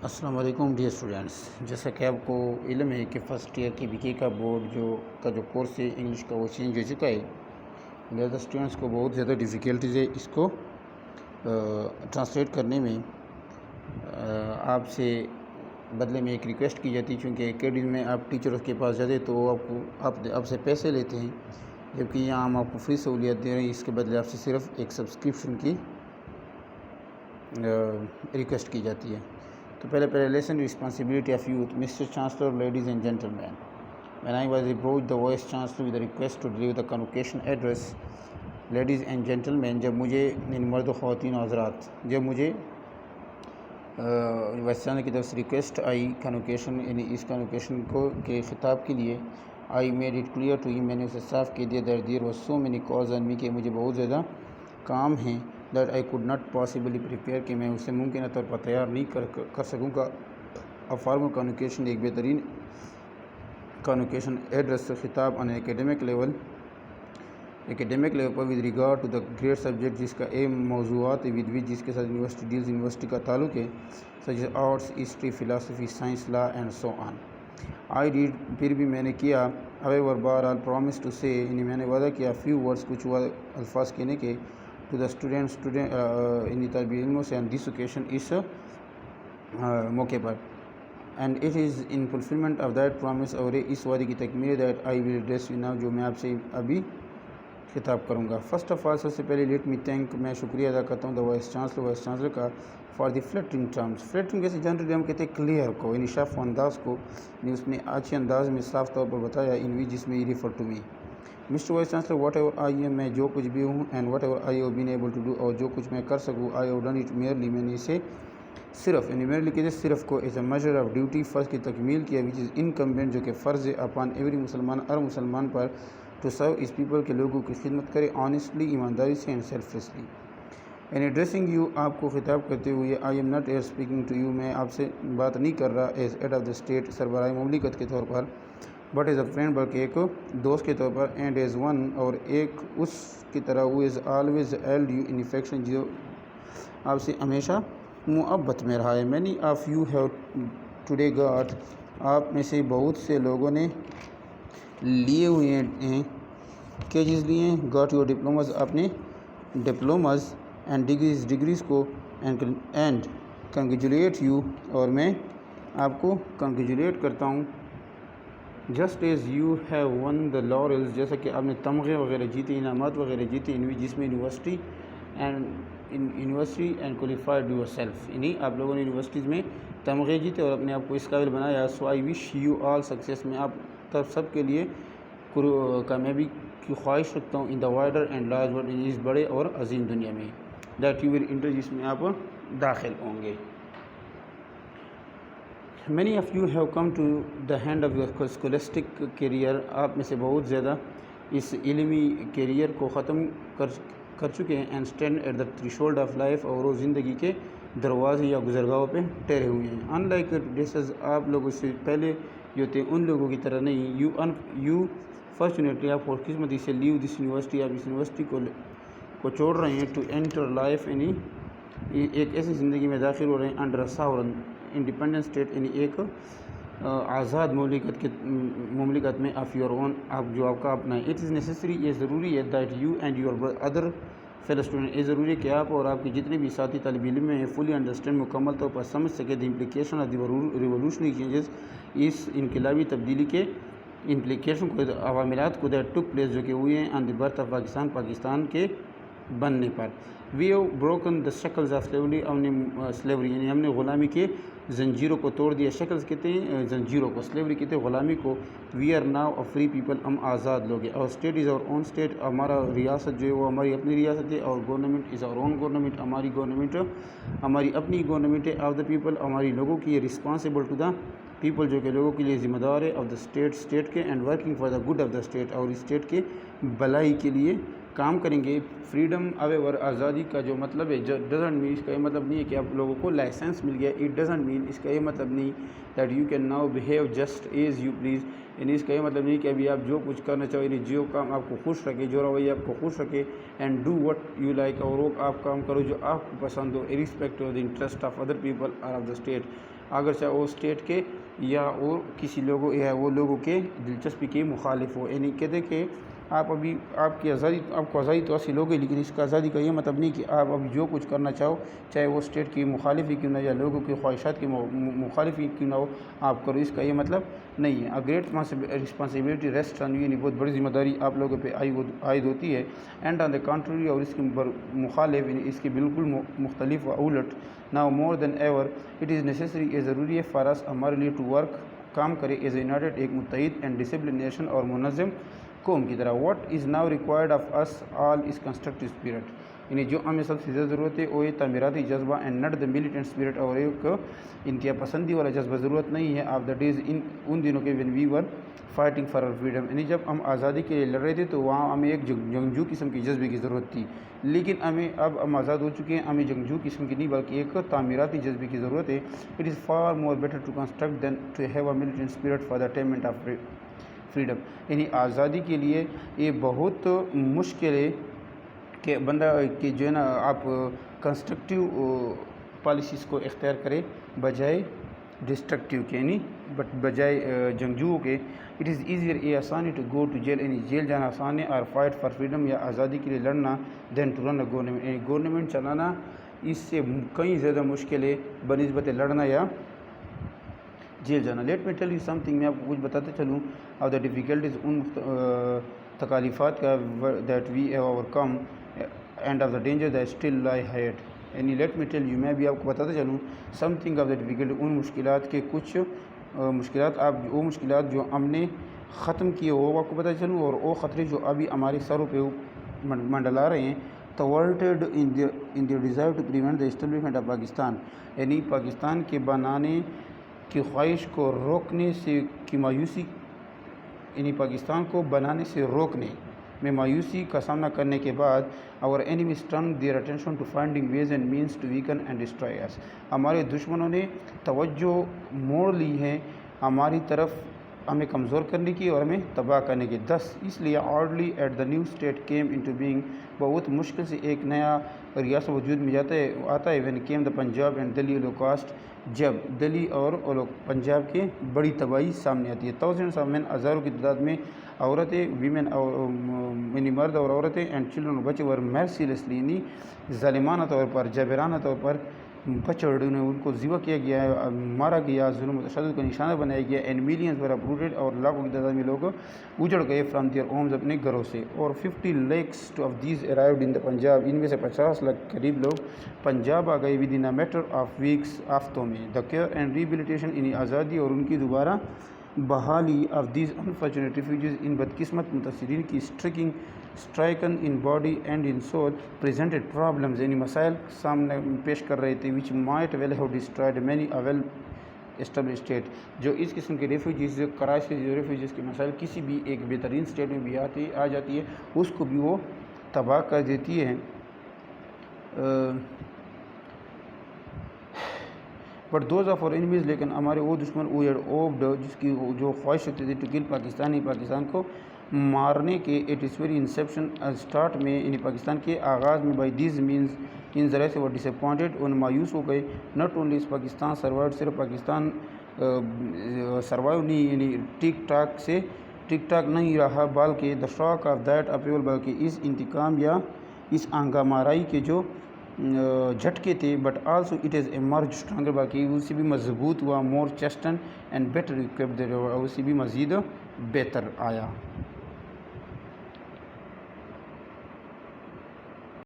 السلام علیکم dear students, جیسا کہ آپ کو علم ہے کہ فرسٹ ایئر کی BK کا بورڈ کا جو کورس ہے انگلش کا وہ چینج ہو چکا ہے، لہٰذا اسٹوڈینٹس کو بہت زیادہ ڈیفیکلٹیز ہے اس کو ٹرانسلیٹ کرنے میں۔ آپ سے بدلے میں ایک ریکویسٹ کی جاتی ہے، چونکہ اکیڈمی میں آپ ٹیچروں کے پاس جاتے تو آپ سے پیسے لیتے ہیں، جبکہ یہاں ہم آپ کو فری سہولیات دے رہے ہیں۔ اس کے بدلے آپ سے صرف ایک سبسکرپشن کی ریکویسٹ کی جاتی ہے۔ تو پہلے lesson responsibility of youth. Mr. Chancellor, ladies and gentlemen, when I was approached the Vice Chancellor with a request to deliver the convocation address, ladies and gentlemen، جب مجھے مرد و خواتین حضرات، جب مجھے وائس چانسلر کی طرف سے ریکویسٹ آئی کنوکیشن، یعنی اس کنوکیشن کے خطاب کے لیے، I made it clear to him، میں نے اسے صاف کہہ دیا that there was so many calls on me، کہ مجھے بہت زیادہ کام ہیں، that I could not possibly prepare، کہ میں اسے ممکنہ طور پر تیار نہیں کر سکوں گا۔ فارمل کنوکیشن ایک بہترین کنوکیشن ایڈریس خطاب آن اکیڈمک لیول پر with regard to the great subject, جس کا اہم موضوعات جس کے ساتھ یونیورسٹی ڈیلز، یونیورسٹی کا تعلق ہے، such as arts, history, philosophy, science, law and so on. I did, پھر بھی میں نے کیا، however بہرحال پرومس ٹو سے، یعنی میں نے وعدہ کیا، فیو ورڈس، کچھ الفاظ کہنے کے، ٹو دا اسٹوڈنٹ یعنی طالب علموں سے، آن دس اوکیشن، اس موقع پر، and it is in fulfilment of that promise, اور اس وعدے کی تکمیل that I will address you now, جو میں آپ سے ابھی خطاب کروں گا۔ فرسٹ آف آل، سب سے پہلے لیٹ می تھینک، میں شکریہ ادا کرتا ہوں دا وائس چانسلر کا، for the flattering terms. Flattering جیسے جنرلی ہم کہتے ہیں کلیئر کو، یعنی شاف انداز کو، یعنی اس نے اچھے انداز میں صاف طور پر بتایا، ان وی جس میں he refer to me mister vice chancellor, whatever I am, میں جو کچھ بھی ہوں، and whatever I have been able to do, اور جو کچھ میں کر سکوں، I have done it merely, میں نے اسے صرف، یعنی میرے لیے صرف کو، as a measure of duty, فرض کی تکمیل کیا، وچ از انکمبینٹ، جو کہ فرض ہے، اپان ایوری مسلمان، ہر مسلمان پر، ٹو سرو اس پیپل، کے لوگوں کی خدمت کرے، آنیسٹلی، ایمانداری سے، and selflessly. In addressing you, آپ کو خطاب کرتے ہوئے، I am not here speaking to you, میں آپ سے بات نہیں کر رہا as head of the state, سربراہ مملکت کے طور پر، بٹ ایز اے فرینڈ، بلکہ ایک دوست کے طور پر، اینڈ ایز ون، اور ایک اس کی طرح، who is always held you in affection, جو آپ سے ہمیشہ محبت میں رہا ہے۔ Many of you have today got, آپ میں سے بہت سے لوگوں نے لیے ہوئے ہیں، کیا چیز لیے ہیں، گاٹ یور ڈپلوماز، اپنے ڈپلوماز، اینڈ ڈگریز کو، اینڈ کنگریچولیٹ یو، اور میں آپ کو کنگریچولیٹ کرتا ہوں، just as you have won the laurels, جیسا کہ آپ نے تمغے وغیرہ جیتے، انعامات وغیرہ جیتے، جس میں university and qualified your self, یعنی آپ لوگوں نے یونیورسٹیز میں تمغے جیتے اور اپنے آپ کو اس قابل بنایا۔ سو آئی وش یو آل سکسیس، میں آپ سب کے لیے کامیابی کی خواہش رکھتا ہوں، ان دا وائڈر اینڈ لارج ورلڈ، اس بڑے اور عظیم دنیا میں، دیٹ یو ول انٹر، جس میں آپ داخل ہوں گے۔ Many of you have come to the end of your scholastic career, آپ میں سے بہت زیادہ اس علمی کیریئر کو ختم کر چکے ہیں، and stand at the threshold of life, اور وہ زندگی کے دروازے یا گزرگاہوں پہ ٹھہرے ہوئے ہیں۔ ان لائک ڈیسز، آپ لوگوں سے پہلے جو تھے ان لوگوں کی طرح نہیں، یو فارچونیٹلی، آپ خوش قسمتی سے، لیو دس یونیورسٹی، آپ اس یونیورسٹی کو چھوڑ رہے ہیں، ٹو انٹر لائف، یعنی ایک ایسی زندگی میں داخل ہو رہے ہیں، انڈر ساورن انڈیپینڈنٹ اسٹیٹ، یعنی ایک آزاد مملکت میں، آف یور اون، آپ جو آپ کا اپنا ہے۔ اٹ از نیسیسری، یہ ضروری ہے، that you and your other fellow student, یہ ضروری ہے کہ آپ اور آپ کے جتنے بھی ساتھی طالب علم ہیں، فلی انڈرسٹینڈ، مکمل طور پر سمجھ سکے، the implication of the revolutionary changes, اس انقلابی تبدیلی کے امپلیکیشن کو، عواملات کو، دیٹ ٹک پلیس، جو کہ ہوئے ہیں، on the birth of Pakistan کے بننے پر۔ We have broken the shackles of slavery, یعنی ہم نے غلامی کے زنجیروں کو توڑ دیا۔ شکلز کہتے ہیں زنجیروں کو، سلیوری کہتے ہیں غلامی کو۔ We are now a free people, ہم آزاد لوگ ہیں۔ اور state is our own state, ہمارا ریاست جو ہے وہ ہماری اپنی ریاست ہے، اور government is our own government, ہماری گورنمنٹ ہماری اپنی گورنمنٹ ہے، آف دا پیپل، ہماری لوگوں کی ہے، رسپانسبل ٹو دا پیپل، جو کہ لوگوں کے لیے ذمہ دار ہے، آف دا اسٹیٹ کے، and working for the good of the state, اور اسٹیٹ کے بھلائی کے لیے کام کریں گے۔ فریڈم، however آزادی کا جو مطلب ہے، ڈزنٹ مین، اس کا یہ مطلب نہیں ہے کہ آپ لوگوں کو لائسنس مل گیا، اٹ ڈزنٹ مین، اس کا یہ مطلب نہیں that you can now behave just as you please, یعنی اس کا یہ مطلب نہیں کہ ابھی آپ جو کچھ کرنا چاہو، یعنی جو کام آپ کو خوش رکھے، جو رویہ آپ کو خوش رکھے، and do what you like, اور وہ آپ کام کرو جو آپ کو پسند ہو، irrespective of the interest of other people or of the state, اگرچہ وہ اسٹیٹ کے یا اور کسی لوگوں یا وہ لوگوں کے دلچسپی کے مخالف ہو. یعنی کہتے کہ آپ کو آزادی تو حاصل ہو گئی، لیکن اس کا آزادی کا یہ مطلب نہیں کہ آپ اب جو کچھ کرنا چاہو، چاہے وہ اسٹیٹ کی مخالف ہی کیوں نہ یا لوگوں کی خواہشات کی مخالف ہی کیوں نہ ہو، آپ کرو. اس کا یہ مطلب نہیں ہے. Great responsibility rest on you, یعنی بہت بڑی ذمہ داری آپ لوگوں پہ عائد ہوتی ہے. اینڈ آن دا کنٹری، اور اس کے مخالف یعنی اس کے بالکل مختلف و الٹ. Now more than ever it is necessary, یہ ضروری ہے فار اس ہمارے لیے ٹو ورک، کام کرے ایز اے یونائٹڈ، ایک متحد اینڈ ڈسپلن نیشن اور منظم قوم کی طرح. What is now required of us all is constructive spirit, یعنی جو ہمیں سب سے زیادہ ضرورت ہے وہ یہ تعمیراتی جذبہ، and not the militant spirit, اور ایک انتہا پسندی والا جذبہ ضرورت نہیں ہے. آف دا ڈیز ان دنوں کے when we were fighting for our freedom, یعنی جب ہم آزادی کے لیے لڑ رہے تھے تو وہاں ہمیں ایک جنگجو قسم کی جذبے کی ضرورت تھی. لیکن اب ہم آزاد ہو چکے ہیں، ہمیں جنگجو قسم کی نہیں بلکہ ایک تعمیراتی جذبے کی ضرورت ہے. It is far more better to construct than to have a militant spirit for the attainment of freedom. یعنی آزادی کے لیے یہ بہت مشکل ہے کہ بندہ کہ جو ہے نا آپ کنسٹرکٹیو پالیسیز کو اختیار کرے بجائے ڈسٹرکٹیو کے، یعنی بجائے جنگجوؤں کے. اٹ از ایزیئر، یہ آسان ہے ٹو گو ٹو جیل، یعنی جیل جانا آسان ہے، اور فائٹ فار فریڈم یا آزادی کے لیے لڑنا، دین ٹو رن اے گورنمنٹ، یعنی گورنمنٹ چلانا اس سے کئی زیادہ مشکل ہے بنسبت لڑنا یا جیل جانا. Late me tell you some thing, میں آپ کو کچھ بتاتے چلوں. آف دا ڈیفیکلٹیز، ان تکالیفات کا، that we have overcome, and of the danger that still lie ahead. یعنی لیٹ می ٹیل یو، میں بھی آپ کو بتاتے چلوں something of the difficulty, ان مشکلات کے کچھ مشکلات، وہ مشکلات جو ہم نے ختم کیے وہ آپ کو بتاتے چلوں، اور وہ خطرے جو ابھی ہمارے سروں پہ منڈلا رہے ہیں. Thwarted in their desire to prevent the establishment of Pakistan, یعنی پاکستان کے بنانے کی خواہش کو روکنے سے کی مایوسی، یعنی پاکستان کو بنانے سے روکنے میں مایوسی کا سامنا کرنے کے بعد، our enemies turned their attention to finding ways and means to weaken and destroy us. ہمارے دشمنوں نے توجہ موڑ لی ہے ہماری طرف ہمیں کمزور کرنے کی اور ہمیں تباہ کرنے کی. دس اس لیے hardly at the new state came into being، بہت مشکل سے ایک نیا ریاست وجود میں آتا ہے. when came the Punjab and Delhi holocaust، جب دلی اور پنجاب کے بڑی تباہی سامنے آتی ہے. thousands of men، ہزاروں کی تعداد میں عورتیں، ویمن، یعنی مرد اور عورتیں، اینڈ چلڈرن اور بچے، ور مرسیلیسلی، یعنی ظالمانہ طور پر، جابرانہ طور پر بچڑ ان کو ذبح کیا گیا ہے، مارا گیا، ظلم و تشدد کا نشانہ بنایا گیا. اینڈ ملینز ور اپروٹڈ، اور لاکھوں کی تعداد میں لوگ اجڑ گئے فرام دیئر ہومز، اپنے گھروں سے. اور 50 lakhs آف دیز ارائیوڈ ان دا پنجاب، ان میں سے 50 لاکھ قریب لوگ پنجاب آ گئے with in a matter of weeks, ہفتوں میں. دا کیئر اینڈ ریہیبلیٹیشن، یعنی آزادی اور ان کی دوبارہ بحالی آف دیز انفارچونیٹ ریفیوجیز، ان بدقسمت متاثرین کی stricken in body and in soul, presented problems, یعنی مسائل سامنے پیش کر رہے تھے، which might well have destroyed many a well establish state, جو اس قسم کے ریفیوجیز، کرائسس ریفیوجیز کے مسائل کسی بھی ایک بہترین اسٹیٹ میں بھی آ جاتی ہے، اس کو بھی وہ تباہ کر دیتی ہے. بٹ دوز آف اور اینیمیز، لیکن ہمارے وہ دشمن وی ہیڈ اوبڈ، جس کی جو خواہش ہوتی تھی ٹو کل پاکستان کو مارنے کے. It is very inception, start میں، یعنی پاکستان کے آغاز میں، بائی دیز مینز، ان ذرائع سے وہ ڈسپوائنٹڈ، ان مایوس ہو گئے. Not only is Pakistan survived, صرف پاکستان سروائیو نہیں، یعنی ٹھیک ٹھاک نہیں رہا، بلکہ دا شاک آف دیٹ اپیول، بلکہ اس انتقام یا اس ہنگامہ کے جو جھٹکے تھے. But also it is emerge stronger, باقی اس سے بھی مضبوط ہوا. مور چیسٹن اینڈ بیٹر اکوپڈ، اس سے بھی مزید بہتر آیا.